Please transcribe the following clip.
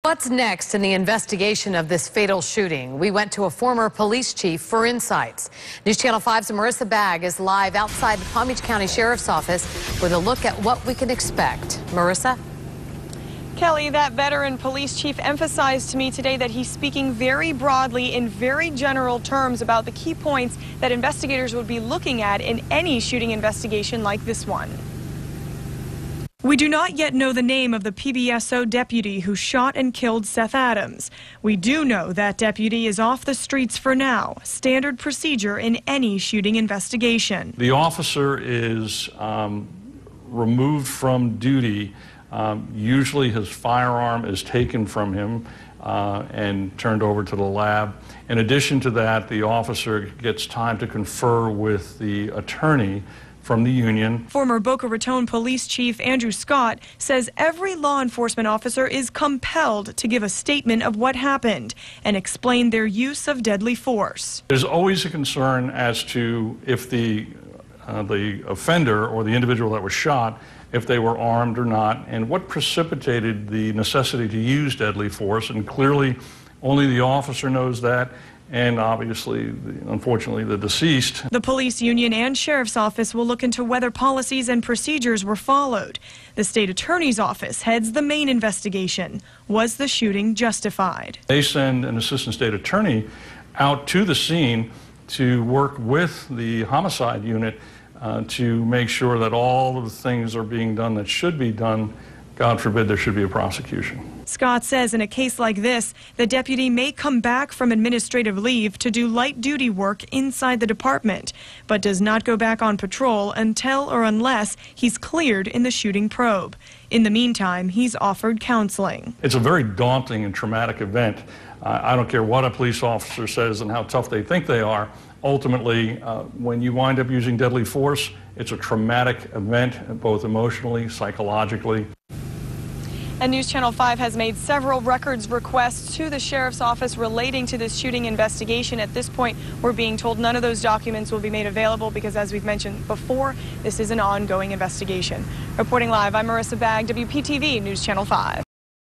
What's next in the investigation of this fatal shooting? We went to a former police chief for insights. News Channel 5's Marissa Bagg is live outside the Palm Beach County Sheriff's Office with a look at what we can expect. Marissa? Kelly, that veteran police chief emphasized to me today that he's speaking very broadly in very general terms about the key points that investigators would be looking at in any shooting investigation like this one. We do not yet know the name of the PBSO deputy who shot and killed Seth Adams. We do know that deputy is off the streets for now, standard procedure in any shooting investigation. The officer is removed from duty. Usually his firearm is taken from him and turned over to the lab. In addition to that, the officer gets time to confer with the attorney from the union. Former Boca Raton Police Chief Andrew Scott says every law enforcement officer is compelled to give a statement of what happened and explain their use of deadly force. There's always a concern as to if the offender or the individual that was shot, if they were armed or not, and what precipitated the necessity to use deadly force. And clearly, only the officer knows that, and obviously, unfortunately, the deceased. The police union and sheriff's office will look into whether policies and procedures were followed. The state attorney's office heads the main investigation. Was the shooting justified? They send an assistant state attorney out to the scene to work with the homicide unit to make sure that all of the things are being done that should be done. God forbid there should be a prosecution. Scott says in a case like this, the deputy may come back from administrative leave to do light duty work inside the department, but does not go back on patrol until or unless he's cleared in the shooting probe. In the meantime, he's offered counseling. It's a very daunting and traumatic event. I don't care what a police officer says and how tough they think they are. Ultimately, when you wind up using deadly force, it's a traumatic event, both emotionally, psychologically. And News Channel 5 has made several records requests to the sheriff's office relating to this shooting investigation. At this point, we're being told none of those documents will be made available because, as we've mentioned before, this is an ongoing investigation. Reporting live, I'm Marissa Bagg, WPTV News Channel 5.